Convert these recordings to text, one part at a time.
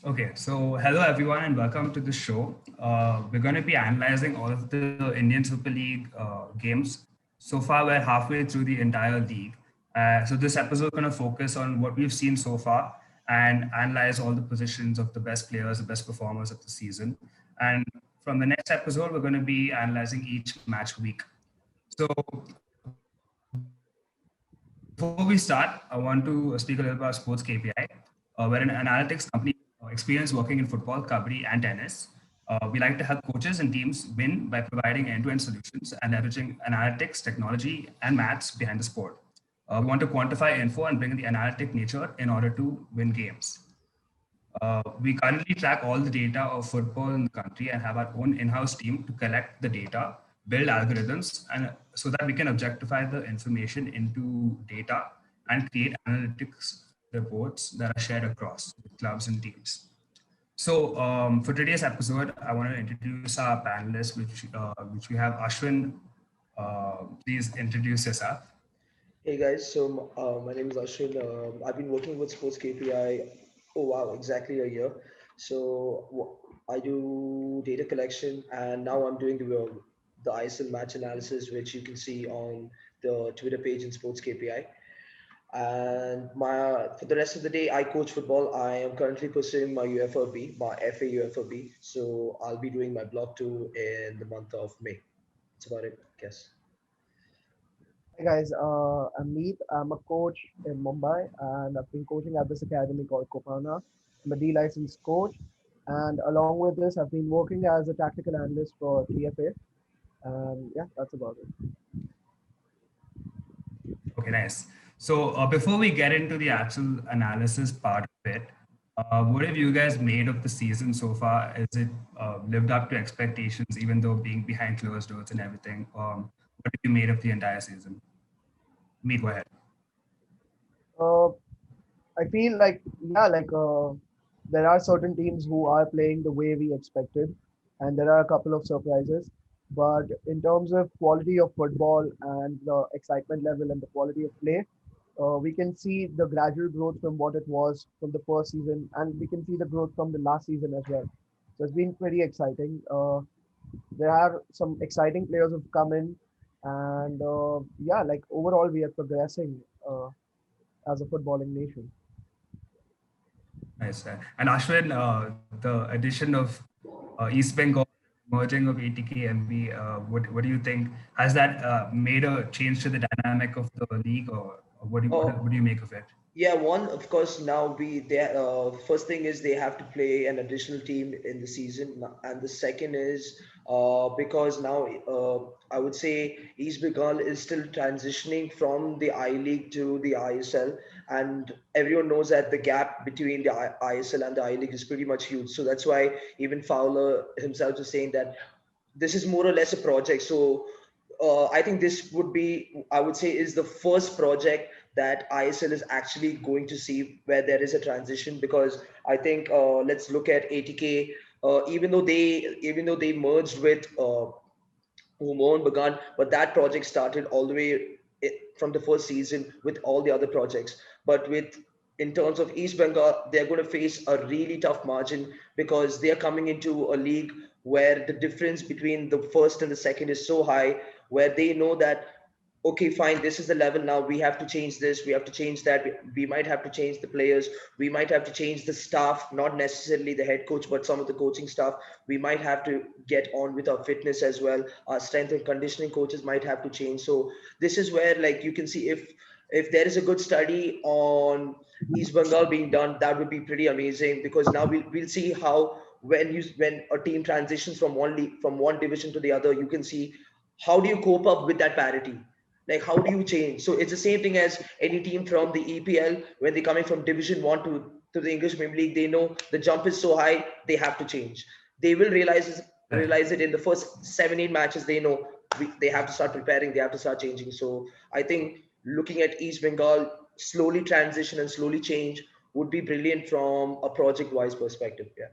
Okay, so hello everyone and welcome to the show. We're going to be analyzing all of the Indian Super League games. So far, we're halfway through the entire league. So this episode is going to focus on what we've seen so far and analyze all the positions of the best players, the best performers of the season. And from the next episode, we're going to be analyzing each match week. So before we start, I want to speak a little about SportsKPI. We're an analytics company experienced working in football, kabaddi, and tennis. We like to help coaches and teams win by providing end-to-end solutions and leveraging analytics, technology, and maths behind the sport. We want to quantify info and bring the analytic nature in order to win games. We currently track all the data of football in the country and have our own in-house team to collect the data, build algorithms, and so that we can objectify the information into data and create analytics reports that are shared across the clubs and teams. So for today's episode, I want to introduce our panelists, which we have Ashwin. Please introduce yourself. Hey guys, my name is Ashwin. I've been working with Sports KPI. Oh wow, exactly a year. I do data collection, and now I'm doing the ISL match analysis, which you can see on the Twitter page in Sports KPI. And my for the rest of the day, I coach football. I am currently pursuing my UFRB, my FA UFRB. So I'll be doing my block two in the month of May. That's about it, I guess. Hi guys, I'm Meet. I'm a coach in Mumbai and I've been coaching at this academy called Kopana. I'm a D licensed coach, and along with this, I've been working as a tactical analyst for TFA. And yeah, that's about it. Okay, nice. So before we get into the actual analysis part of it, what have you guys made of the season so far? Is it lived up to expectations, even though being behind closed doors and everything? What have you made of the entire season? Me, go ahead. Uh, I feel like, yeah, there are certain teams who are playing the way we expected, and there are a couple of surprises. But in terms of quality of football and the excitement level and the quality of play, we can see the gradual growth from what it was from the first season, and we can see the growth from the last season as well. So it's been pretty exciting. There are some exciting players who've come in, and yeah, like overall, we are progressing as a footballing nation. Nice. And Ashwin, the addition of East Bengal, merging of ATK MB, what do you think? Has that made a change to the dynamic of the league, or what do you make of it? Yeah, one, of course, now first thing is they have to play an additional team in the season, and the second is because now I would say East Bengal is still transitioning from the I League to the ISL, and everyone knows that the gap between the ISL and the I League is pretty much huge. So that's why even Fowler himself is saying that this is more or less a project. So I think this would be, I would say, is the first project that ISL is actually going to see where there is a transition. Because I think let's look at ATK. Even though they merged with Mohun Bagan, but that project started all the way from the first season with all the other projects. But with in terms of East Bengal, they're going to face a really tough margin because they are coming into a league where the difference between the first and the second is so high, where they know that okay, fine, this is the level now. We have to change this. We have to change that. We might have to change the players. We might have to change the staff, not necessarily the head coach, but some of the coaching staff. We might have to get on with our fitness as well. Our strength and conditioning coaches might have to change. So this is where, like, you can see if there is a good study on East Bengal being done, that would be pretty amazing because now we'll see how when a team transitions from one league from one division to the other, you can see how do you cope up with that parity, like how do you change. So it's the same thing as any team from the EPL. When they're coming from division 1 to the English Premier League, they know the jump is so high, they have to change. They will Right. realize it in the first 7-8 matches. They know they have to start preparing, they have to start changing. So I think looking at East Bengal slowly transition and slowly change would be brilliant from a project wise perspective. Yeah.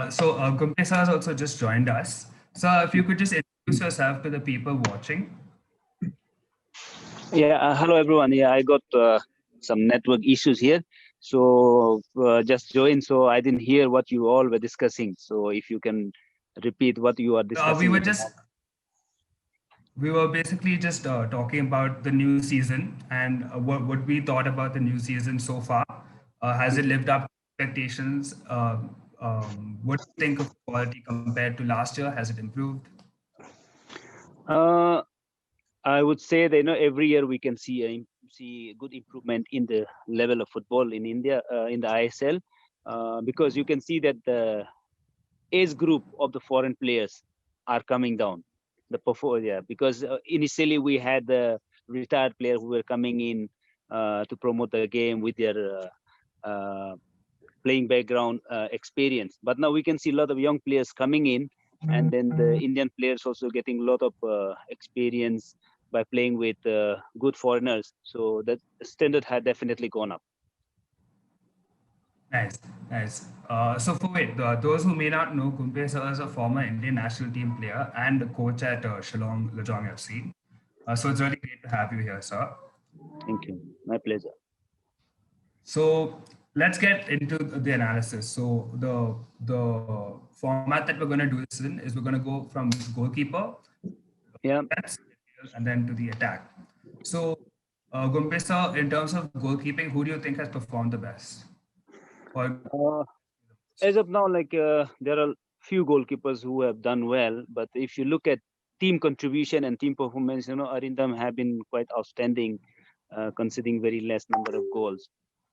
So Gumpe sir has also just joined us. So if you could just introduce yourself to the people watching. Yeah, hello everyone. Yeah, I got some network issues here. So just join. So I didn't hear what you all were discussing. So if you can repeat what you are discussing. We were basically just talking about the new season and what we thought about the new season so far. Has it lived up to expectations? What do you think of quality compared to last year? Has it improved? I would say that every year we can see good improvement in the level of football in India, in the ISL, because you can see that the age group of the foreign players are coming down. Because initially we had the retired players who were coming in to promote the game with their playing background experience. But now we can see a lot of young players coming in, and then the Indian players also getting a lot of experience by playing with good foreigners. So that standard had definitely gone up. Nice, nice. So for those who may not know, Gumpe sir is a former Indian national team player and a coach at Shillong Lajong FC. So it's really great to have you here, sir. Thank you. My pleasure. So let's get into the analysis. So the format that we're going to do this in is we're going to go from goalkeeper, Yeah. and then to the attack. So Gumpe sir, in terms of goalkeeping, who do you think has performed the best? As of now, there are few goalkeepers who have done well, but if you look at team contribution and team performance, Arindam have been quite outstanding, considering very less number of goals.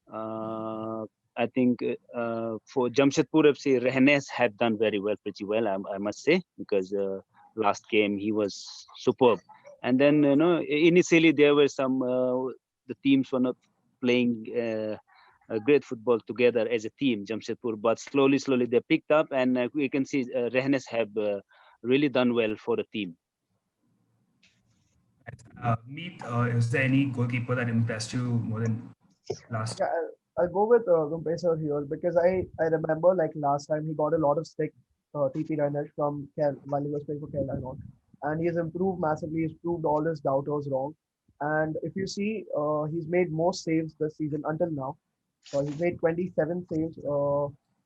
I think for Jamshedpur FC, Rehnes had done very well, pretty well, I must say, because last game he was superb. And then initially there were some the teams were not playing great football together as a team, Jamshedpur, but slowly they picked up, and we can see Rehnes have really done well for the team. Meet, is there any goalkeeper that impressed you more than last? Yeah, I'll go with Gumpe sir here because I remember like last time he got a lot of stick, TP Ranesh from while he was playing for Kerala, and he has improved massively. He's proved all his doubters wrong, and if you see, he's made more saves this season until now. He's made 27 saves.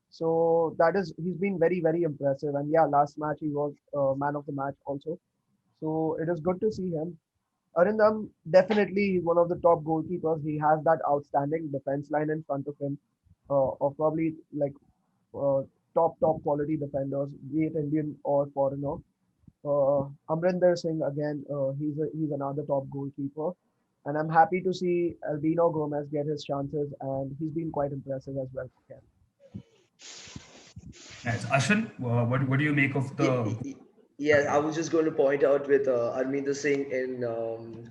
So that is he's been very impressive. And yeah, last match he was man of the match also. So it is good to see him. Arindam definitely is one of the top goalkeepers. He has that outstanding defense line in front of him, of probably like uh, top quality defenders, be it Indian or foreigner. Amrinder Singh again, he's another top goalkeeper, and I'm happy to see Albino Gomez get his chances, and he's been quite impressive as well for Kerala. Nice. Ashwin, what do you make of the? Yeah, I was just going to point out with Arminder Singh in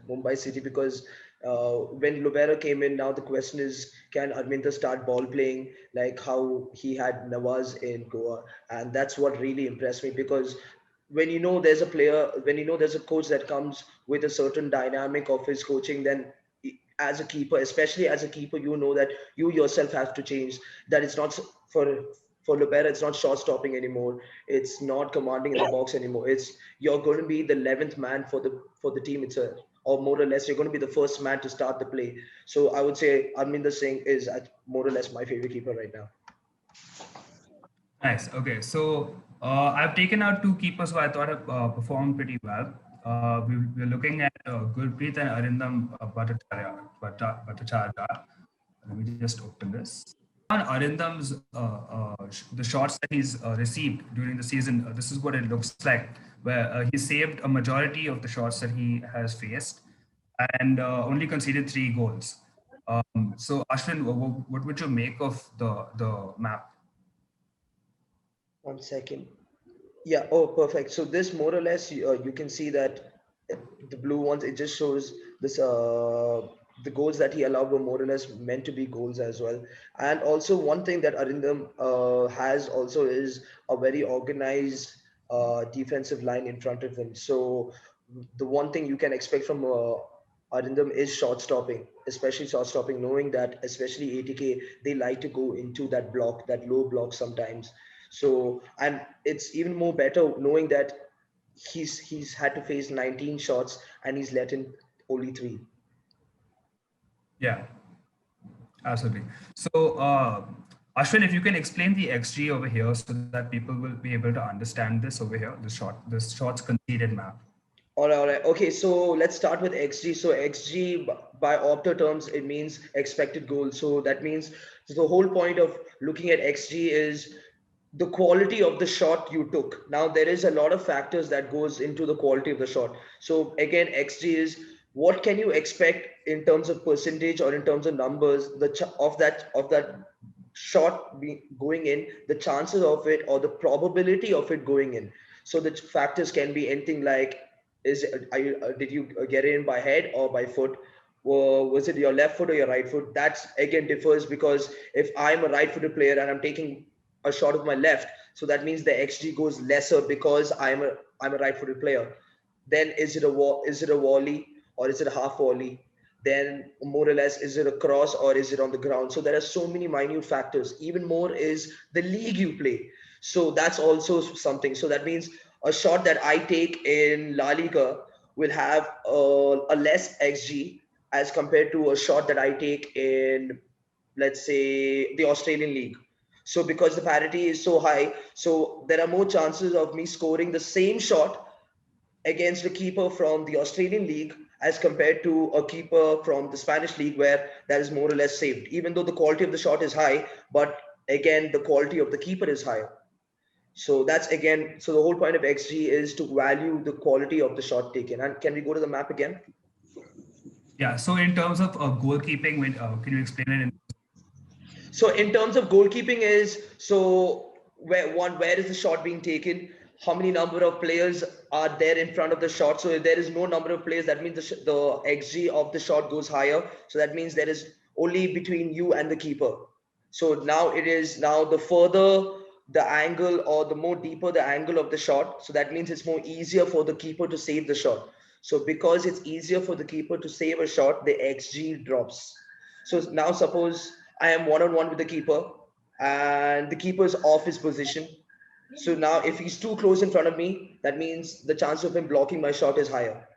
Mumbai City because when Lubera came in, now the question is, can Arminder start ball playing like how he had Nawaz in Goa? And that's what really impressed me because when you know there's a player, when you know there's a coach that comes with a certain dynamic of his coaching, then as a keeper, especially as a keeper, you know that you yourself have to change. That it's not for Lopera, it's not short stopping anymore. It's not commanding in the box anymore. It's you're going to be the 11th man for the team itself, or more or less you're going to be the first man to start the play. So I would say Arminder Singh is more or less my favorite keeper right now. Nice. Okay, so I've taken out two keepers who I thought have performed pretty well. We're looking at Gurpreet and Arindam Bhattacharya. Let me just open this. On Arindam's the shots that he's received during the season, this is what it looks like, where he saved a majority of the shots that he has faced, and only conceded 3 goals. So Ashwin, what would you make of the map? 1 second. Yeah. Oh, perfect. So this more or less you can see that the blue ones it just shows this the goals that he allowed were more or less meant to be goals as well. And also one thing that Arindam has also is a very organized defensive line in front of him. So the one thing you can expect from Arindam is short stopping, especially short stopping, knowing that especially ATK they like to go into that block, that low block sometimes. So and it's even more better knowing that he's had to face 19 shots and he's let in only 3. Yeah. Absolutely. So, Ashwin, if you can explain the XG over here so that people will be able to understand this over here, this shots conceded map. All right. Okay, so let's start with XG. So XG by Opta terms, it means expected goals. So that means the whole point of looking at XG is the quality of the shot you took. Now there is a lot of factors that goes into the quality of the shot. So again, XG is what can you expect in terms of percentage or in terms of numbers of that shot going in, the chances of it or the probability of it going in. So the factors can be anything like did you get it in by head or by foot? Or was it your left foot or your right foot? That's again differs because if I'm a right-footed player and I'm taking a shot with my left, so that means the XG goes lesser because I'm a right-footed player. Then is it a volley or is it a half volley? Then more or less is it a cross or is it on the ground? So there are so many minute factors. Even more is the league you play. So that's also something. So that means a shot that I take in La Liga will have a less XG as compared to a shot that I take in, let's say, the Australian League. So because the parity is so high, so there are more chances of me scoring the same shot against a keeper from the Australian League as compared to a keeper from the Spanish League where that is more or less saved. Even though the quality of the shot is high, but again, the quality of the keeper is higher. So that's again, so the whole point of XG is to value the quality of the shot taken. And can we go to the map again? Yeah. So, in terms of goalkeeping, can you explain it? So in terms of goalkeeping is so where is the shot being taken? How many number of players are there in front of the shot? So if there is no number of players, that means the XG of the shot goes higher. So that means there is only between you and the keeper. So now it is now the further the angle or the more deeper the angle of the shot. So that means it's more easier for the keeper to save the shot. So because it's easier for the keeper to save a shot, the XG drops. So now suppose I am one on one with the keeper and the keeper is off his position. So now if he's too close in front of me, that means the chance of him blocking my shot is higher.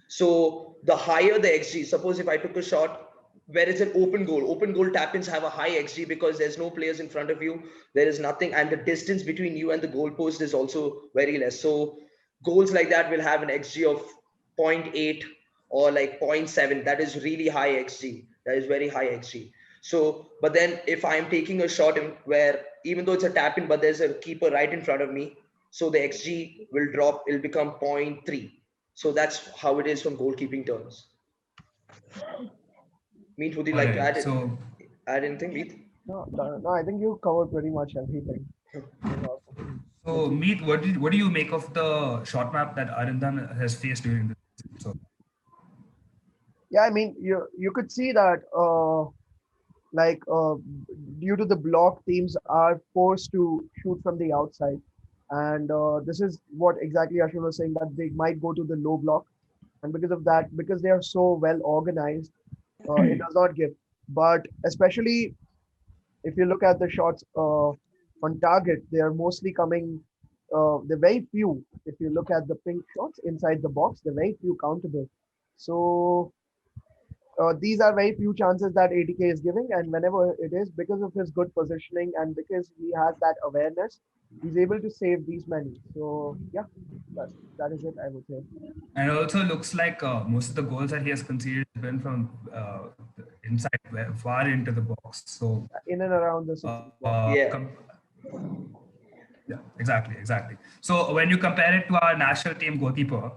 So the higher the XG, suppose if I took a shot where it's an open goal tap-ins have a high XG because there's no players in front of you, there is nothing, and the distance between you and the goalpost is also very less. So goals like that will have an XG of zero point 0.8 or like zero point 0.7. That is really high XG. That is very high XG. So, but then if I'm taking a shot where even though it's a tap-in, but there's a keeper right in front of me, so the XG will drop, it'll become zero point 0.3. So that's how it is from goalkeeping terms. Meet, would you All like to right. So, add anything, Meet? No, I think you covered pretty much everything. It was awesome. Meet, what do you make of the shot map that Arindam has faced during this season? So, Yeah, I mean, you could see that like due to the block, teams are forced to shoot from the outside, and this is what exactly Ashwin was saying, that they might go to the low block, and because of that, because they are so well organized, it does not give. But especially if you look at the shots on target, they are mostly coming. They're very few. If you look at the pink shots inside the box, they're very few countable. So these are very few chances that ATK is giving, and whenever it is, because of his good positioning and because he has that awareness, he's able to save these many. So yeah, that, that is it, I would say. and it also looks like most of the goals that he has conceded have been from inside, far into the box. So, In and around the 60 box. Yeah. yeah, exactly. So, when you compare it to our national team goalkeeper,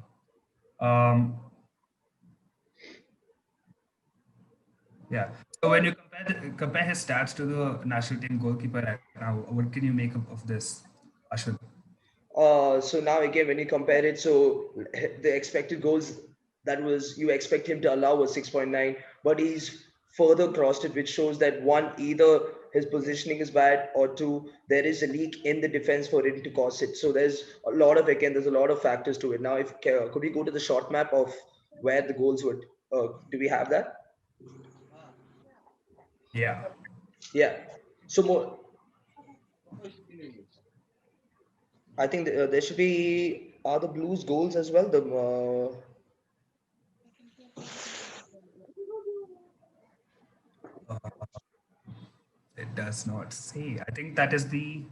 um, yeah. So when you compare his stats to the national team goalkeeper right now, what can you make of this, Ashwin? So now again, when you compare it, so the expected goals that was you expect him to allow was 6.9, but he's further crossed it, which shows that one, either his positioning is bad, or two, there is a leak in the defense for him to cause it. So there's a lot of factors to it. Now, if could we go to the short map of where the goals would? Do we have that? Yeah. Yeah. So more, I think there should be are the Blues goals as well. does not say. I think that is the.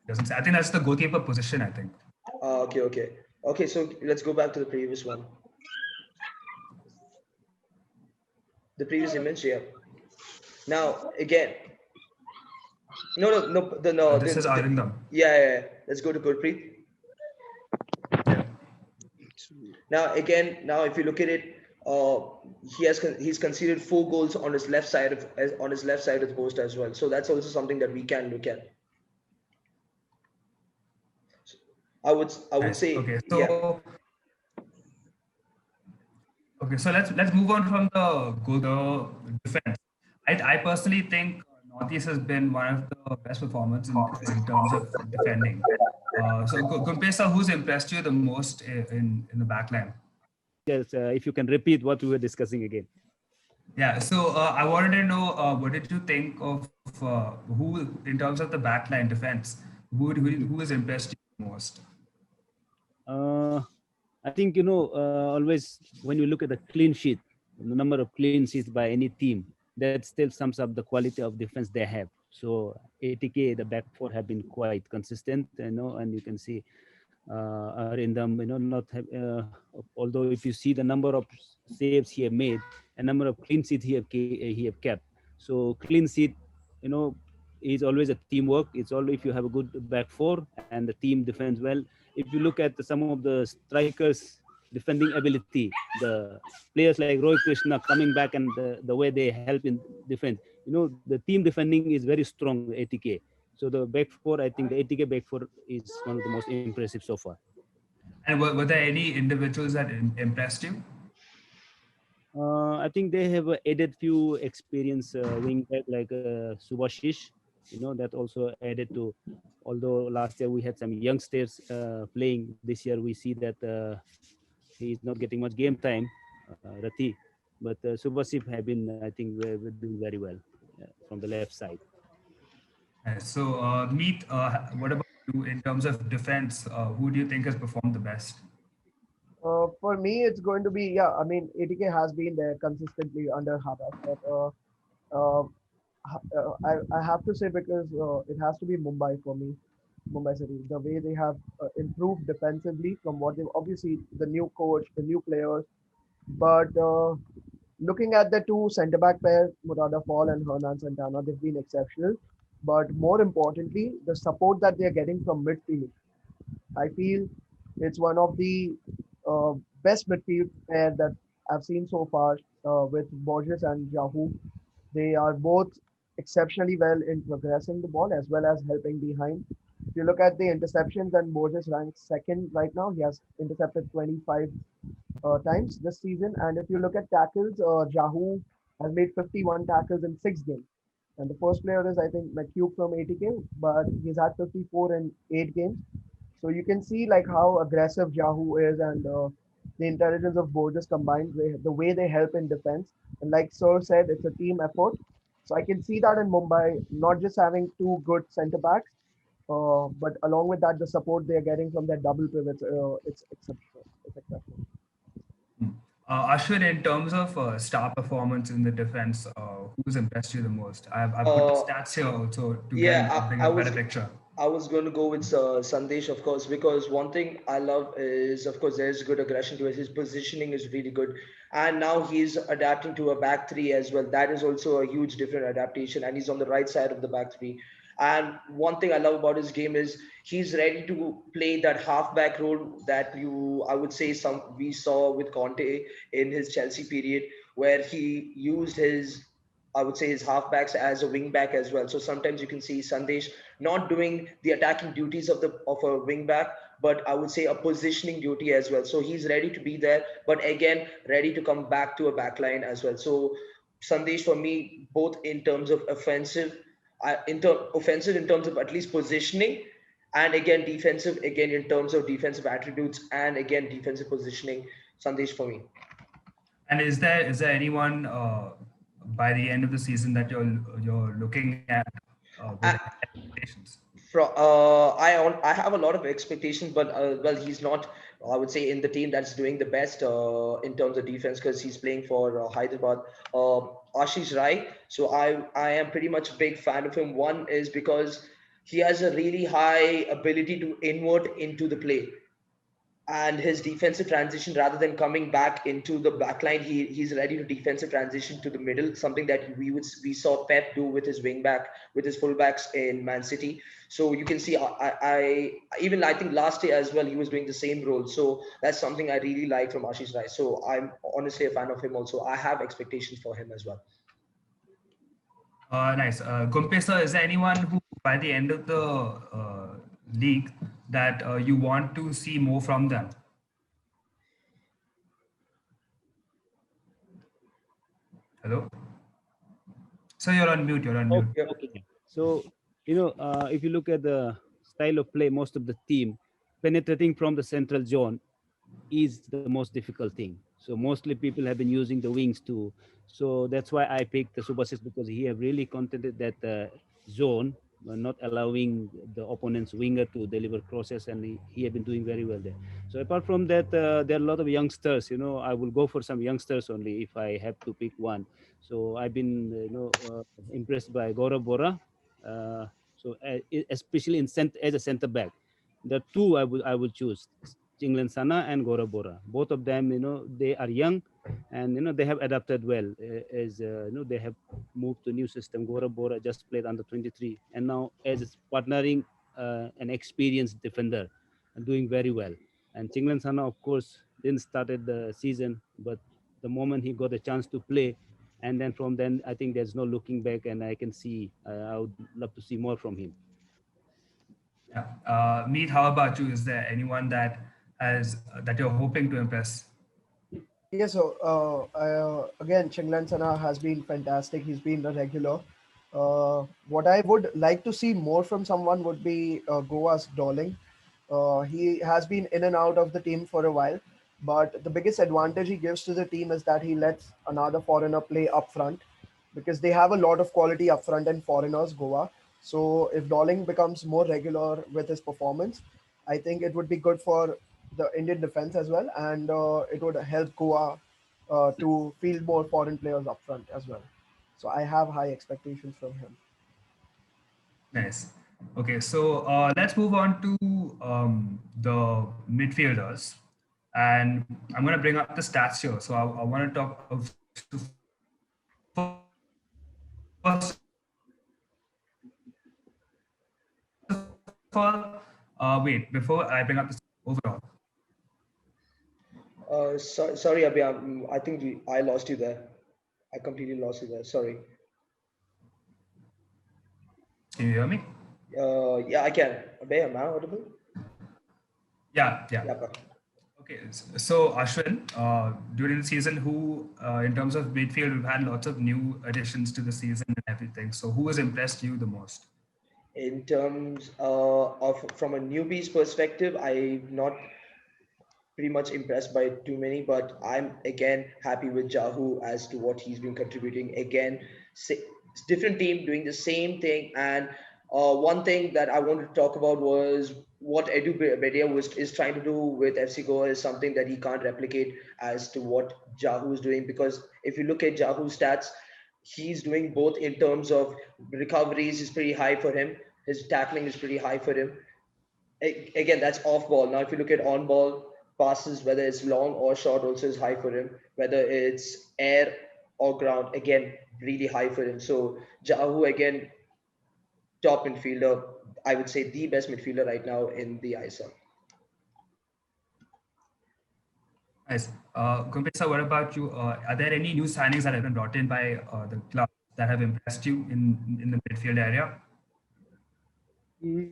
Doesn't say. I think that's the goalkeeper position. I think. Okay. So let's go back to the previous one. The previous image, yeah. Now again, no. This is Arindam. Yeah. Let's go to Gurpreet. Yeah. Now if you look at it, he's conceded 4 goals on his left side of the post as well. So that's also something that we can look at. I would Nice. say, Okay. yeah. So let's move on from the defense. I personally think Northeast has been one of the best performers in terms of defending. So Gumpe sir, who's impressed you the most in the back line? Yes, if you can repeat what we were discussing again. Yeah, so I wanted to know what did you think of who, in terms of the backline defense, who has impressed you most? I think, always when you look at the clean sheet, the number of clean sheets by any team, that still sums up the quality of defense they have. So ATK, the back four have been quite consistent, and you can see are in them, not have, although if you see the number of saves he have made, a number of clean sheets he have kept. So clean sheet, is always a teamwork. It's always if you have a good back four and the team defends well. If you look at some of the strikers' defending ability, the players like Roy Krishna coming back and the way they help in defense, the team defending is very strong, ATK. So the back four, I think the ATK back four is one of the most impressive so far. And were there any individuals that impressed you? I think they have added few experienced wing back like Subhashish, that also added to. Although last year we had some youngsters playing, this year we see that he is not getting much game time, Rati. But Subhashish have been, I think, we're doing very well from the left side. So Meet, what about you in terms of defense? Who do you think has performed the best? For me, it's going to be, yeah, I mean, ATK has been there consistently under Habas, but uh, I have to say because it has to be Mumbai for me, Mumbai City. The way they have improved defensively from what they obviously the new coach, the new players, but looking at the two centre back pairs, Murada Fall and Hernan Santana, they've been exceptional. But more importantly, the support that they're getting from midfield, I feel it's one of the uh, best midfield pair that I've seen so far with Borges and Yahoo. They are both exceptionally well in progressing the ball as well as helping behind. If you look at the interceptions, then Borges ranks second right now. He has intercepted 25 times this season. And if you look at tackles, Yahoo has made 51 tackles in 6 games. And the first player is, I think, McCube from ATK, but he's had 54 in 8 games. So you can see like how aggressive Yahoo is and the intelligence of Borges combined, the way they help in defense. And like Sir said, it's a team effort. So I can see that in Mumbai, not just having two good centre backs, but along with that, the support they're getting from their double pivots, it's exceptional. It's exceptional. Ashwin, in terms of star performance in the defense, who's impressed you the most? I've put the Uh, stats here also to yeah, bring I a better was picture. I was going to go with Sandesh, of course, because one thing I love is, of course, there's good aggression to it. His positioning is really good. And now he's adapting to a back three as well. That is also a huge different adaptation. And he's on the right side of the back three. And one thing I love about his game is he's ready to play that halfback role that I would say, we saw with Conte in his Chelsea period, where he used I would say his halfbacks as a wing back as well. So sometimes you can see Sandesh not doing the attacking duties of a wing back, but I would say a positioning duty as well. So he's ready to be there, but again ready to come back to a back line as well. So Sandesh for me, both in terms of offensive in terms of at least positioning, and again defensive again in terms of defensive attributes, and again defensive positioning. Sandesh for me. And is there anyone by the end of the season that you're looking at with Uh, expectations? I have a lot of expectations, but well, he's not. I would say in the team that's doing the best in terms of defense because he's playing for Hyderabad. Ashish Rai. So I am pretty much a big fan of him. One is because he has a really high ability to invert into the play, and his defensive transition, rather than coming back into the back line, he's ready to defensive transition to the middle, something that we saw Pep do with his wing back, with his fullbacks in Man City. So you can see, even I think last year as well he was doing the same role. So that's something I really like from Ashish Rai. So I'm honestly a fan of him also. I have expectations for him as well. Nice. Gumpe sir, is there anyone who, by the end of the league, that you want to see more from them? Hello? So you're on mute. You're on mute. Okay, Yep. okay. So, if you look at the style of play, most of the team penetrating from the central zone is the most difficult thing. So mostly people have been using the wings too. So that's why I picked the Subhasis, because he have really contented that zone, not allowing the opponent's winger to deliver crosses, and he have been doing very well there. So apart from that, there are a lot of youngsters. I will go for some youngsters only if I have to pick one. So I've been impressed by Gaurav Bora. Especially as a center back, the two I will choose: Chinglen Sana and Gaurav Bora. Both of them, they are young, and they have adapted well. As they have moved to new system. Gaurav Bora just played under 23, and now as partnering an experienced defender, and doing very well. And Chinglen Sana, of course, didn't started the season, but the moment he got a chance to play, and then from then I think there's no looking back, and I can see I would love to see more from him. Yeah. Meet, how about you? Is there anyone that has that you're hoping to impress? Yeah, so again, Chinglan Sana has been fantastic. He's been a regular. What I would like to see more from someone would be Goa's Darling. He has been in and out of the team for a while, but the biggest advantage he gives to the team is that he lets another foreigner play up front because they have a lot of quality up front and foreigners, Goa. So if Darling becomes more regular with his performance, I think it would be good for the Indian defense as well, and it would help Goa to field more foreign players up front as well. So I have high expectations from him. Nice. Okay, so let's move on to the midfielders, and I'm going to bring up the stats here. So I want to talk. So first of all, wait, before I bring up the overall. Sorry, Abhi, I think I lost you there. I completely lost you there. Sorry. Can you hear me? Yeah, I can. Abhi, am I audible? Yeah, yeah. Yeah, but Okay, so Ashwin, during the season, who, in terms of midfield, we've had lots of new additions to the season and everything. So who has impressed you the most? in terms of from a newbie's perspective, I'm not pretty much impressed by too many, but I'm again happy with Jahu as to what he's been contributing. Again, different team doing the same thing. And one thing that I wanted to talk about was what Edu Bedia is trying to do with FC Goa is something that he can't replicate as to what Jahu is doing. Because if you look at Jahu's stats, he's doing both in terms of recoveries is pretty high for him. His tackling is pretty high for him. Again, that's off ball. Now, if you look at on ball passes, whether it's long or short, also is high for him. Whether it's air or ground, again, really high for him. So Jahu, again, top midfielder. I would say the best midfielder right now in the ISL. Nice. Gumpesa, what about you? Are there any new signings that have been brought in by the club that have impressed you in the midfield area? Mm,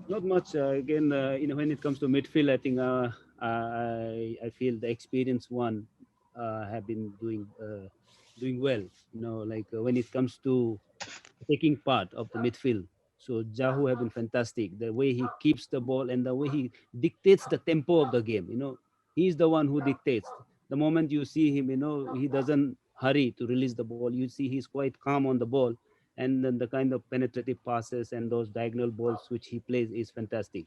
Not much. Again, when it comes to midfield, I think I feel the experienced one have been doing well. Like when it comes to taking part of the midfield. So Jahu have been fantastic. The way he keeps the ball and the way he dictates the tempo of the game. He's the one who dictates. The moment you see him, he doesn't hurry to release the ball. You see he's quite calm on the ball, and then the kind of penetrative passes and those diagonal balls which he plays is fantastic.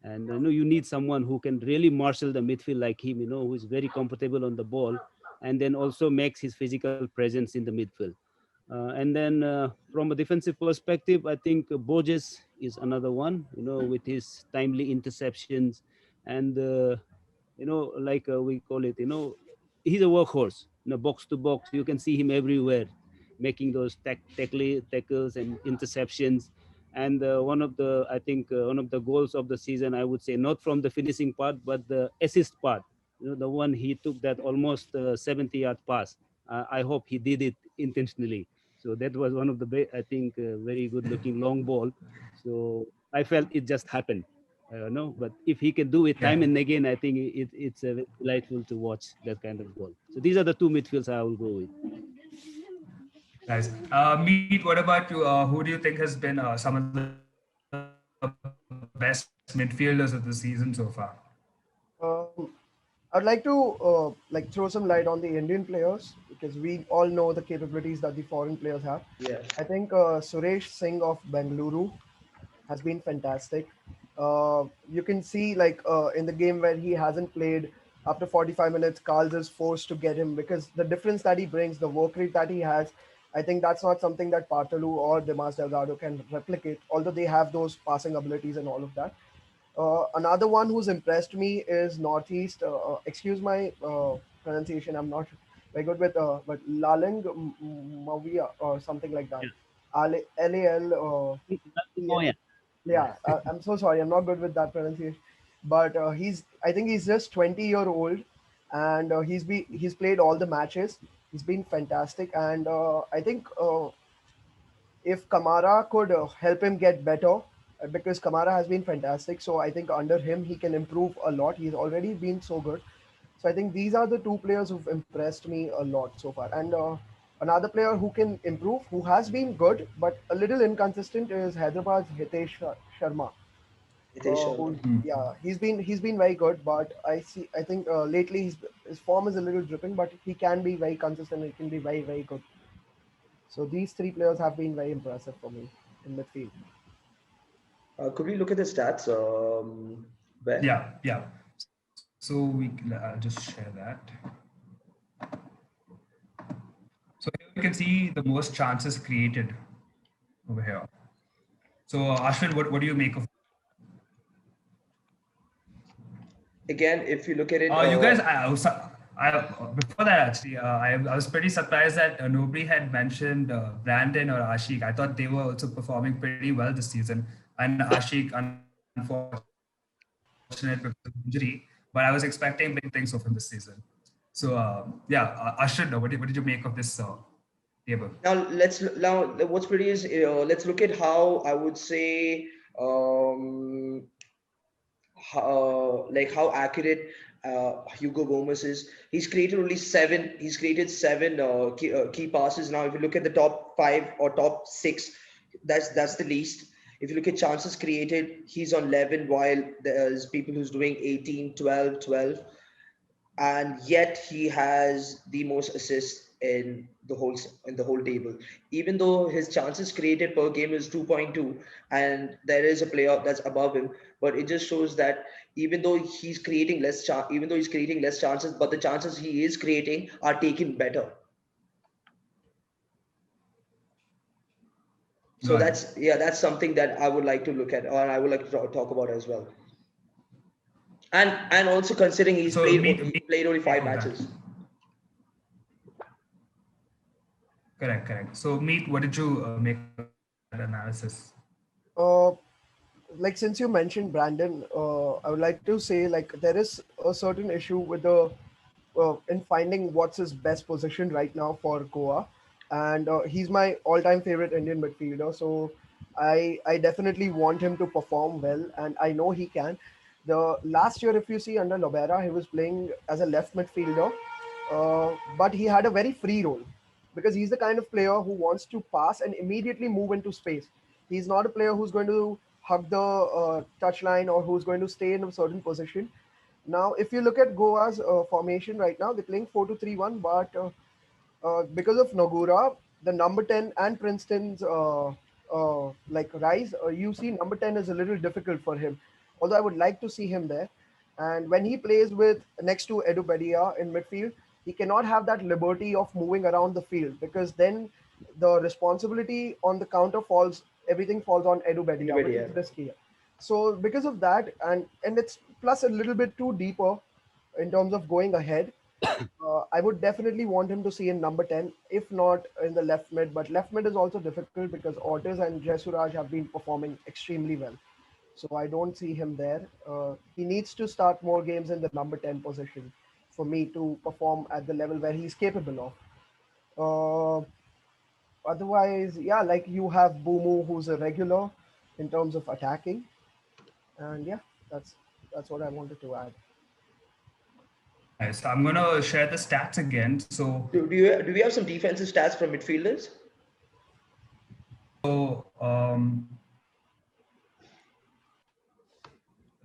And you need someone who can really marshal the midfield like him, who is very comfortable on the ball, and then also makes his physical presence in the midfield. And then from a defensive perspective, I think Borges is another one, with his timely interceptions and, like we call it, he's a workhorse, box to box. You can see him everywhere, making those tackles and interceptions. And I think one of the goals of the season, I would say, not from the finishing part, but the assist part. The one he took that almost 70-yard pass. I hope he did it intentionally. So that was one of the, I think, very good looking long ball. So I felt it just happened. No, but if he can do it Yeah. time and again, I think it's delightful to watch that kind of goal. So these are the two midfields I will go with. Nice. Meet, what about you? Who do you think has been some of the best midfielders of the season so far? Um, I'd like to like throw some light on the Indian players because we all know the capabilities that the foreign players have. Yeah. I think Suresh Singh of Bengaluru has been fantastic. You can see like in the game where he hasn't played after 45 minutes, Carls is forced to get him because the difference that he brings, the work rate that he has, I think that's not something that Partalu or Dimas Delgado can replicate, although they have those passing abilities and all of that. Another one who's impressed me is Northeast. Excuse my pronunciation. I'm not very good with, but Laling Mavia or something like that. Lal. Oh yeah. Yeah, I'm so sorry. I'm not good with that pronunciation. But I think he's just 20-year-old, and he's played all the matches. He's been fantastic, and I think if Kamara could help him get better, because Kamara has been fantastic. So I think under him he can improve a lot. He's already been so good. So I think these are the two players who've impressed me a lot so far. And another player who can improve, who has been good but a little inconsistent, is Hyderabad's Hitesh Sharma. Hitesh Who's Sharma. Yeah, he's been very good, but I think lately his form is a little dripping, but he can be very consistent. He can be very very good. So these three players have been very impressive for me in midfield. Could we look at the stats? Ben? Yeah, yeah. So I'll just share that. So here we can see the most chances created over here. So Ashwin, what do you make of? Again, if you look at it, You guys, before that actually, I was pretty surprised that nobody had mentioned Brandon or Ashik. I thought they were also performing pretty well this season, and Ashik, unfortunate because of injury, but I was expecting big things of him this season. So yeah, Ashwin, what did you make of this table? now what's pretty is let's look at how I would say um, like how accurate Hugo Gomez is. He's created only seven. He's created seven key passes. Now, if you look at the top five or top six, that's the least. If you look at chances created, he's on 11, while there's people who's doing 18, 12, 12, and yet he has the most assists in the whole table. Even though his chances created per game is 2.2, and there is a player that's above him, but it just shows that even though he's creating less chances, but the chances he is creating are taken better. So Got it. that's something that I would like to look at, or I would like to talk about as well. And also considering So he played only make five of that. matches. Correct. So Meet, what did you make of that analysis? Uh, like since you mentioned Brandon, I would like to say like there is a certain issue with the in finding what's his best position right now for Goa, and he's my all-time favorite Indian midfielder. So I definitely want him to perform well, and I know he can. The last year, if you see under Lobera, he was playing as a left midfielder, but he had a very free role because he's the kind of player who wants to pass and immediately move into space. He's not a player who's going to hug the touchline or who's going to stay in a certain position. Now, if you look at Goa's formation right now, they're playing 4-2-3-1, but because of Nogura, the number 10 and Princeton's like rise, you see number 10 is a little difficult for him. Although I would like to see him there. And when he plays with next to Edu Badia in midfield, he cannot have that liberty of moving around the field because then the responsibility on the counter falls, everything falls on Edu Badia, Anybody, which yeah. is risky. So because of that, and it's plus a little bit too deeper in terms of going ahead. I would definitely want him to see in number 10, if not in the left mid. But left mid is also difficult because Ortiz and Jesuraj have been performing extremely well. So I don't see him there. He needs to start more games in the number 10 position for me to perform at the level where he's capable of. Otherwise, yeah, like you have Bumu, who's a regular in terms of attacking. And yeah, that's what I wanted to add. Nice. So I'm gonna share the stats again. Do we have some defensive stats from midfielders? So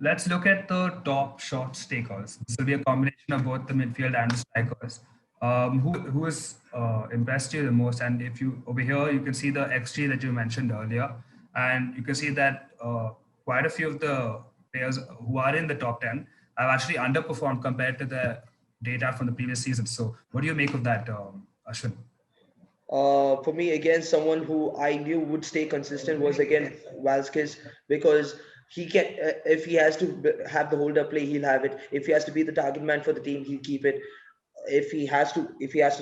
let's look at the top shots takers. This will be a combination of both the midfield and the strikers. Who has impressed you the most? And if you over here, you can see the XG that you mentioned earlier, and you can see that quite a few of the players who are in the top 10 have actually underperformed compared to the data from the previous season. So, what do you make of that, Ashwin? For me, again, someone who I knew would stay consistent was again Valskis, because he can, if he has to have the hold up play, he'll have it. If he has to be the target man for the team, he'll keep it. If he has to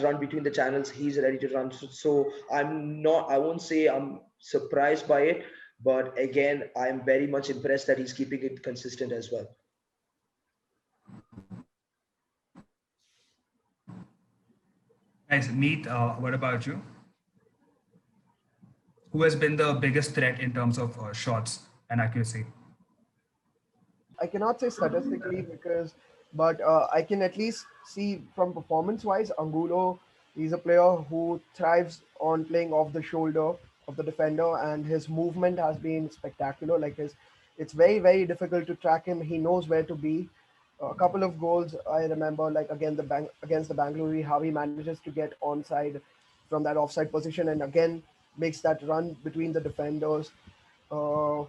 run between the channels, he's ready to run. So I won't say I'm surprised by it, but again, I'm very much impressed that he's keeping it consistent as well. Nice. Meet, what about you? Who has been the biggest threat in terms of shots and accuracy? I cannot say statistically because, but I can at least see from performance-wise, Angulo is a player who thrives on playing off the shoulder of the defender, and his movement has been spectacular. It's very difficult to track him. He knows where to be. A couple of goals I remember, like again against the Bangalore, how he manages to get onside from that offside position, and again makes that run between the defenders. Uh,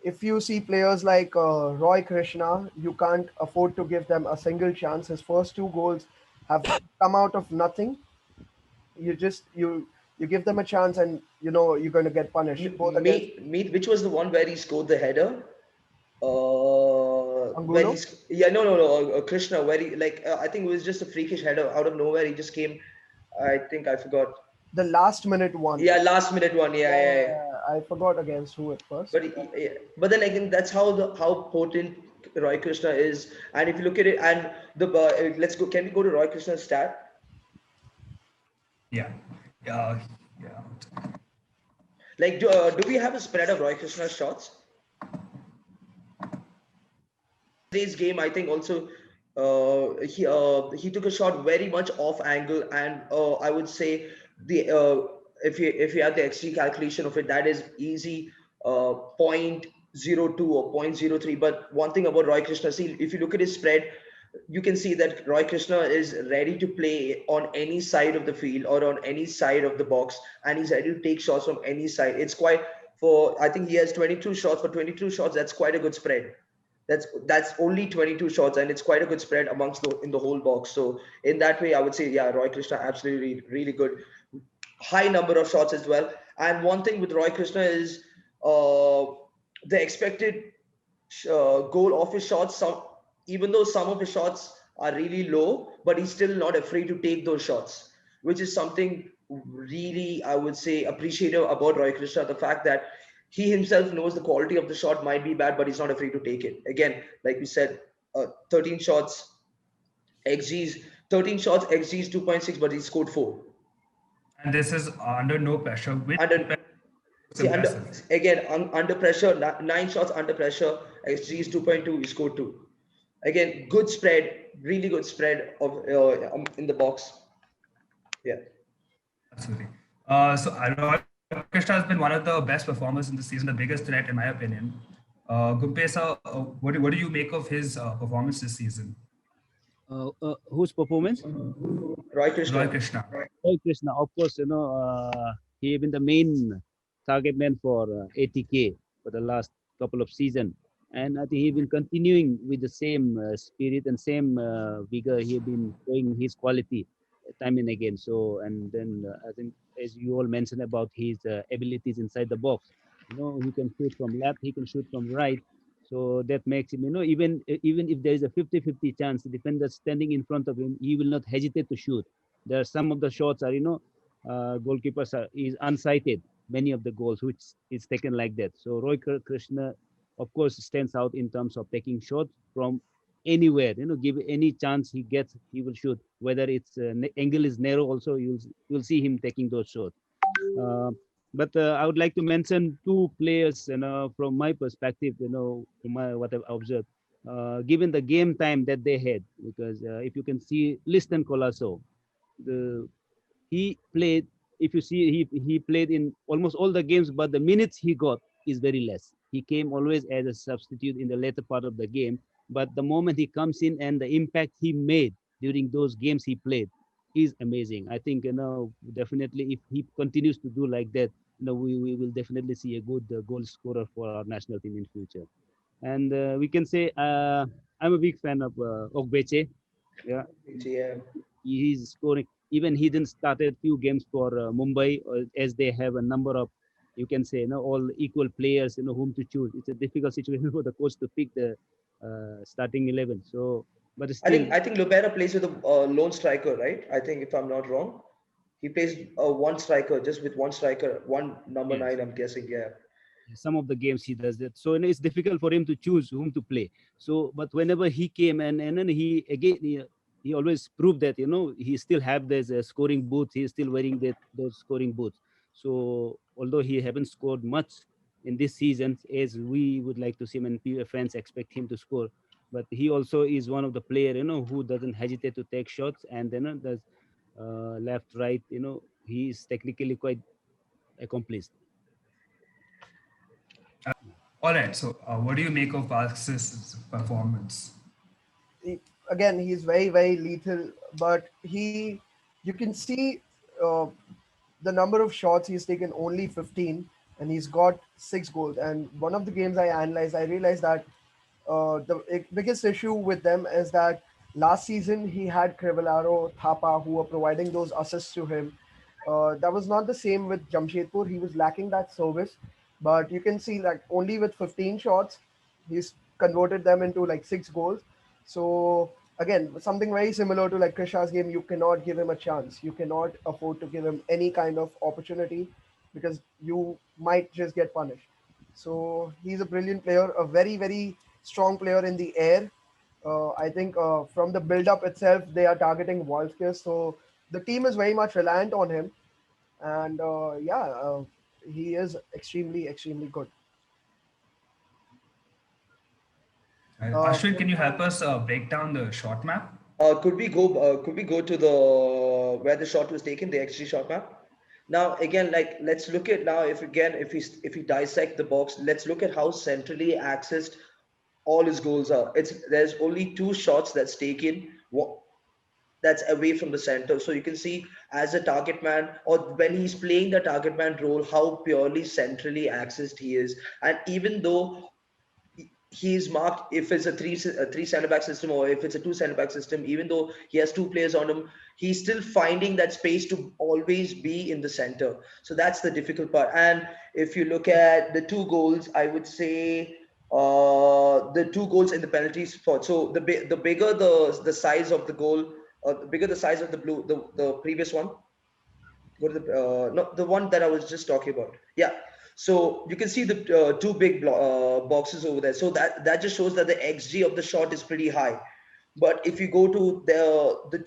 if you see players like Roy Krishna, you can't afford to give them a single chance. His first two goals have come out of nothing. You give them a chance, and you know you're going to get punished. Both against Which was the one where he scored the header? Where Angulo, he's yeah no Krishna, where he like I think it was just a freakish header out of nowhere. He just came. I think I forgot. the last minute one. Yeah, last minute one. Yeah. I forgot against who it was. But then again, that's how potent Roy Krishna is. And if you look at it, and the let's go. Can we go to Roy Krishna's stat? Yeah. Yeah. Like, do we have a spread of Roy Krishna's shots? Today's game, I think also he took a shot very much off angle, and I would say the if you have the XG calculation of it, that is easy 0.02 or 0.03. But one thing about Roy Krishna, see, if you look at his spread, you can see that Roy Krishna is ready to play on any side of the field or on any side of the box, and he's ready to take shots from any side. It's quite I think he has 22 shots. For 22 shots, that's quite a good spread. That's only 22 shots, and it's quite a good spread in the whole box. So in that way, I would say, yeah, Roy Krishna absolutely really good. High number of shots as well. And one thing with Roy Krishna is the expected goal of his shots. Even though some of his shots are really low, but he's still not afraid to take those shots, which is something really, I would say, appreciative about Roy Krishna. The fact that he himself knows the quality of the shot might be bad, but he's not afraid to take it. Again, like we said, 13 shots, XGs 2.6, but he scored 4. And this is under no pressure. Under pressure, 9 shots under pressure, XG is 2.2, he scored 2. Again, good spread, really good spread of in the box. Yeah. Absolutely. So Roy Krishna has been one of the best performers in the season, the biggest threat in my opinion. Gumpe sir, what do you make of his performance this season? Whose performance? Roy Roy Krishna. Krishna. Oh, Krishna, of course, he has been the main target man for ATK for the last couple of seasons. And I think he's been continuing with the same spirit and same vigor. He has been showing his quality time and again. So, and then I think, as you all mentioned about his abilities inside the box, he can shoot from left, he can shoot from right. So that makes him, even if there is a 50-50 chance, the defender standing in front of him, he will not hesitate to shoot. There are some of the shots are, goalkeepers is unsighted. Many of the goals, which is taken like that. So Roy Krishna, of course, stands out in terms of taking shots from anywhere. Give any chance he gets, he will shoot. Whether it's angle is narrow, also you'll see him taking those shots. Uh, but I would like to mention two players, from my perspective, from what I've observed, given the game time that they had, because if you can see Liston Colasso, the he played. If you see, he played in almost all the games, but the minutes he got is very less. He came always as a substitute in the later part of the game, but the moment he comes in and the impact he made during those games he played is amazing. I think definitely if he continues to do like that, we will definitely see a good goal scorer for our national team in future. And we can say I'm a big fan of Ogbeche. Yeah, Yeah. he's scoring. Even he didn't started few games for Mumbai, as they have a number of, you can say, all equal players, whom to choose. It's a difficult situation for the coach to pick the starting 11. So, but I still, think Lubera plays with a lone striker, right? I think if I'm not wrong, he plays one striker, just with one striker, one number yes. nine. I'm guessing. Yeah. Some of the games he does that, so it's difficult for him to choose whom to play. So but whenever he came, and then he again, he always proved that he still have this scoring boots, he's still wearing those scoring boots. So although he haven't scored much in this season as we would like to see him, and fans expect him to score, but he also is one of the player who doesn't hesitate to take shots, and then does left, right, he is technically quite accomplished. All right. So, what do you make of Valskis' performance? he, again, he's very, very lethal, but you can see uh, the number of shots he's taken only 15, and he's got 6 goals. And one of the games I analyzed, I realized that the biggest issue with them is that last season he had Crivellaro, Thapa, who were providing those assists to him. That was not the same with Jamshedpur. He was lacking that service, but you can see like only with 15 shots, he's converted them into like 6 goals. So again, something very similar to like Krishna's game, you cannot give him a chance. You cannot afford to give him any kind of opportunity because you might just get punished. So he's a brilliant player, a very, very strong player in the air. I think from the build-up itself, they are targeting Valskis. So the team is very much reliant on him. And he is extremely, extremely good. Uh, Ashwin, can you help us break down the shot map? Could we go? Could we go to the where the shot was taken, the XG shot map? Now again, like let's look at now. If we dissect the box, let's look at how centrally accessed all his goals are. There's only two shots that's taken. That's away from the center. So you can see as a target man, or when he's playing the target man role, how purely centrally accessed he is. And even though he's marked, if it's a three center back system or if it's a two center back system, even though he has two players on him, he's still finding that space to always be in the center. So that's the difficult part. And if you look at the two goals, I would say the two goals in the penalty spot. So the bigger the size of the goal, the bigger the size of the blue, the previous one. Go to the no, the one that I was just talking about. Yeah. So you can see the two big boxes over there. So that just shows that the xG of the shot is pretty high. But if you go to the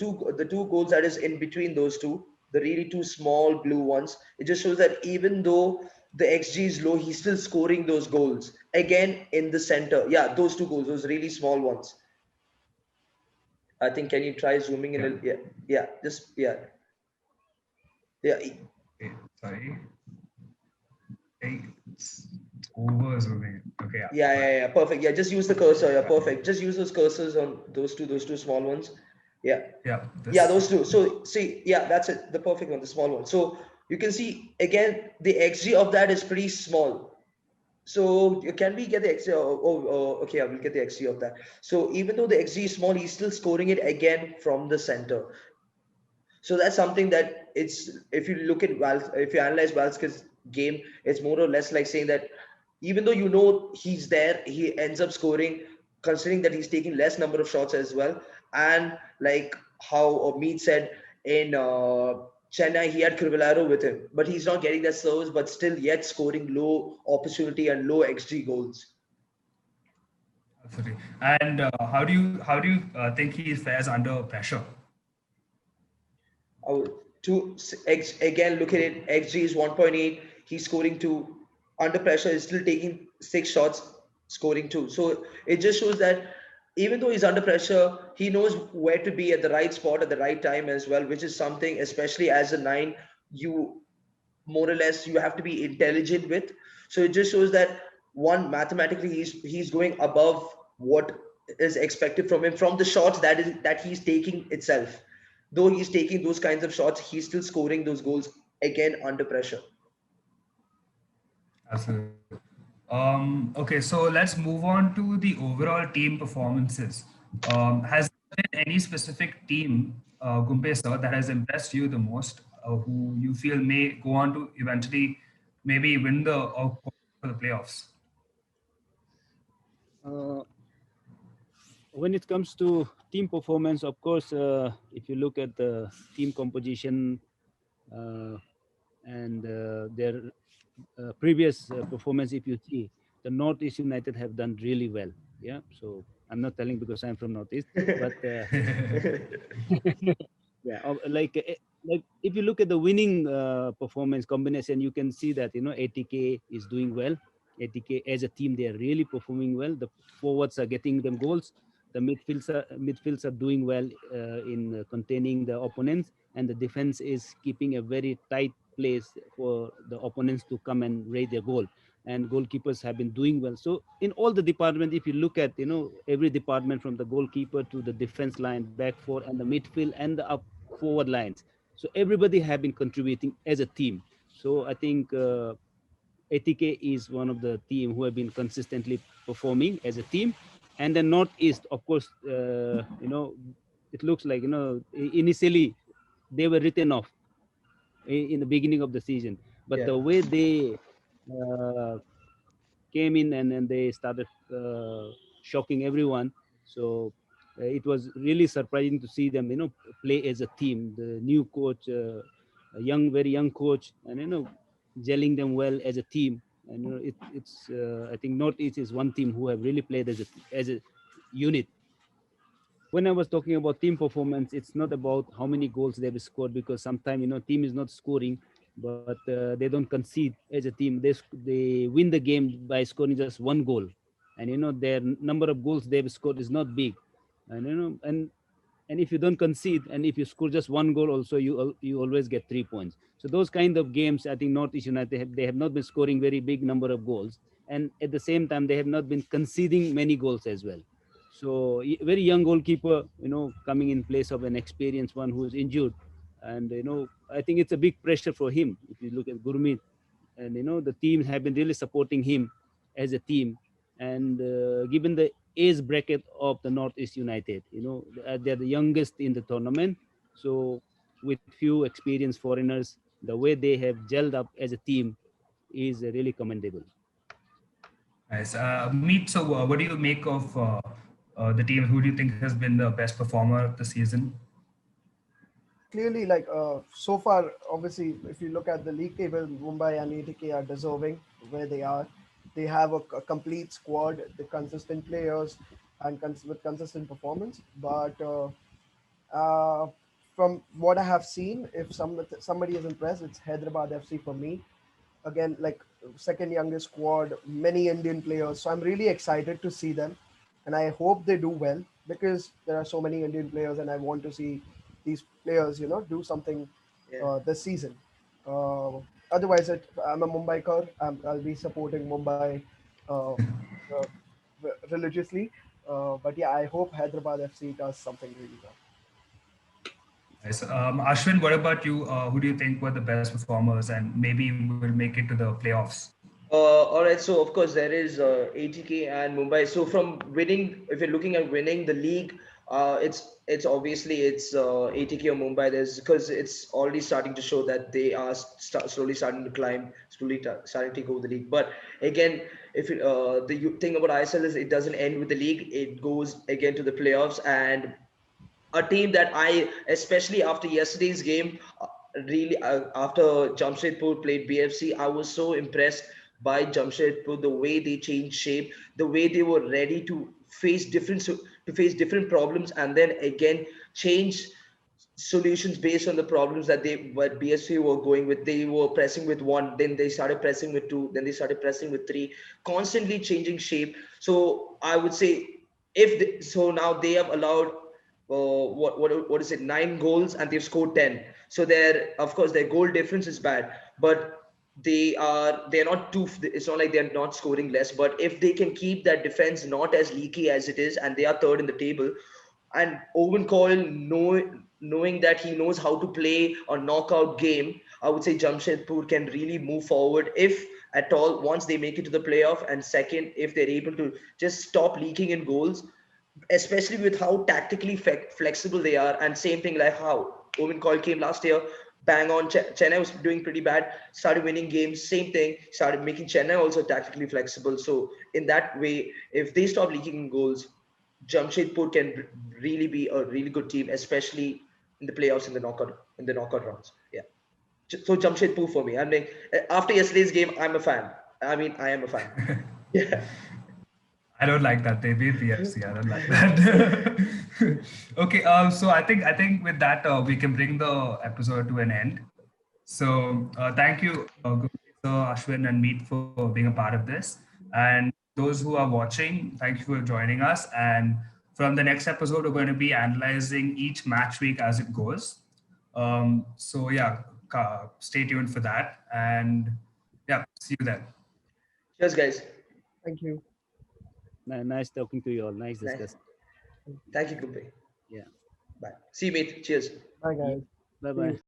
two goals that is in between those two, the really two small blue ones, it just shows that even though the xG is low, he's still scoring those goals again in the center. Yeah, those two goals, those really small ones. I think, can you try zooming in? Yeah. Yeah, yeah, just yeah. Okay, sorry. Hey, it's over zooming. Okay, yeah. Yeah, yeah, yeah, perfect. Yeah, just use the cursor. Yeah, perfect. Just use those cursors on those two small ones. Yeah. Yeah, Yeah, this. those two. So see, yeah, that's it, the perfect one, the small one. So you can see again the XG of that is pretty small. So can we get the XG? Okay, I will get the XG of that. So even though the XG is small, he's still scoring it again from the center. So that's something that it's, if you look at if you analyze Valskis' game, it's more or less like saying that even though you know he's there, he ends up scoring, considering that he's taking less number of shots as well. And like how Meet said in Chennai, he had Crivellaro with him, but he's not getting that service, but still yet scoring low opportunity and low XG goals. Absolutely. And how do you think he fares under pressure? Uh, again, look at it. XG is 1.8. He's scoring two. Under pressure, he's still taking 6 shots, scoring two. So it just shows that even though he's under pressure, he knows where to be at the right spot at the right time as well, which is something, especially as a nine, you more or less you have to be intelligent with. So it just shows that one, mathematically he's going above what is expected from him from the shots that he's taking itself. Though he's taking those kinds of shots, he's still scoring those goals again under pressure. Absolutely. Okay, so let's move on to the overall team performances. Has there been any specific team, Gumpe sir, that has impressed you the most, who you feel may go on to eventually maybe win the for the playoffs? Uh, when it comes to team performance, of course, if you look at the team composition uh, and their previous performance, if you see, the Northeast United have done really well. Yeah, so I'm not telling because I'm from Northeast, but yeah, like if you look at the winning performance combination, you can see that ATK is doing well. ATK as a team, they are really performing well. The forwards are getting them goals. The midfields are doing well in containing the opponents, and the defense is keeping a very tight place for the opponents to come and raise their goal. And goalkeepers have been doing well. So in all the departments, if you look at every department from the goalkeeper to the defense line, back four, and the midfield and the up forward lines, so everybody have been contributing as a team. So I think ATK is one of the team who have been consistently performing as a team. And the Northeast, of course, it looks like initially they were written off in the beginning of the season, but Yeah. the way they uh, came in and they started shocking everyone. So it was really surprising to see them, play as a team. The new coach, a very young coach, and gelling them well as a team. And it's I think Northeast is one team who have really played as a unit. When I was talking about team performance, it's not about how many goals they've scored, because sometimes team is not scoring, but they don't concede as a team. They win the game by scoring just one goal, and their number of goals they've scored is not big, and and if you don't concede and if you score just one goal, also you always get 3 points. So those kind of games, I think Northeast United they have not been scoring very big number of goals, and at the same time they have not been conceding many goals as well. So very young goalkeeper, coming in place of an experienced one who is injured, and I think it's a big pressure for him. If you look at Gurmeet, and the team have been really supporting him as a team, and given the age bracket of the Northeast United, they're the youngest in the tournament. So with few experienced foreigners, the way they have gelled up as a team is really commendable. Nice. Meet. So, what do you make of the team? Who do you think has been the best performer this season? Clearly, like so far, obviously, if you look at the league table, Mumbai and ATK are deserving where they are. They have a complete squad, the consistent players, and with consistent performance. But uh, from what I have seen, if somebody is impressed, it's Hyderabad FC for me. Again, like second youngest squad, many Indian players. So I'm really excited to see them, and I hope they do well because there are so many Indian players, and I want to see these players, do something Yeah. this season. Otherwise, I'm a Mumbaiker. I'll be supporting Mumbai religiously. But yeah, I hope Hyderabad FC does something really well. Nice. Ashwin, what about you? Who do you think were the best performers and maybe will make it to the playoffs? All right, so of course there is ATK and Mumbai. So from winning, if you're looking at winning the league, it's obviously it's ATK or Mumbai. There's because it's already starting to show that they are slowly starting to climb, slowly starting to take over the league. But again, if the thing about ISL is it doesn't end with the league; it goes again to the playoffs, and a team that I, especially after yesterday's game, really after Jamshedpur played BFC, I was so impressed by Jamshedpur, the way they changed shape, the way they were ready to face different problems, and then again change solutions based on the problems that they what BSC were going with. They were pressing with one, then they started pressing with two, then they started pressing with three, constantly changing shape. So I would say so now they have allowed what is it 9 goals and they've scored 10. So their of course their goal difference is bad, but they're not too. It's not like they're not scoring less, but if they can keep that defense not as leaky as it is, and they are third in the table, and Owen Coyle knowing that he knows how to play a knockout game, I would say Jamshedpur can really move forward if at all once they make it to the playoff. And second, if they're able to just stop leaking in goals, especially with how tactically flexible they are. And same thing like how Owen Coyle came last year, bang on. Chennai was doing pretty bad, started winning games. Same thing, started making Chennai also tactically flexible. So in that way, if they stop leaking in goals, Jamshedpur can really be a really good team, especially in the playoffs in the knockout rounds. Yeah. So Jamshedpur for me. I mean, after yesterday's game, I'm a fan. I mean, I am a fan. Yeah. I don't like that. They beat BFC. I don't like that. Okay. So I think with that we can bring the episode to an end. So thank you, Gumpe, sir, Ashwin, and Meet for being a part of this. And those who are watching, thank you for joining us. And from the next episode, we're going to be analyzing each match week as it goes. So yeah, stay tuned for that. And yeah, see you then. Cheers, guys. Thank you. Nice talking to you all. Nice Nice. discuss. Thank you, Gumpe. Yeah. Bye. See you, mate. Cheers. Bye, guys. Bye See you bye. soon.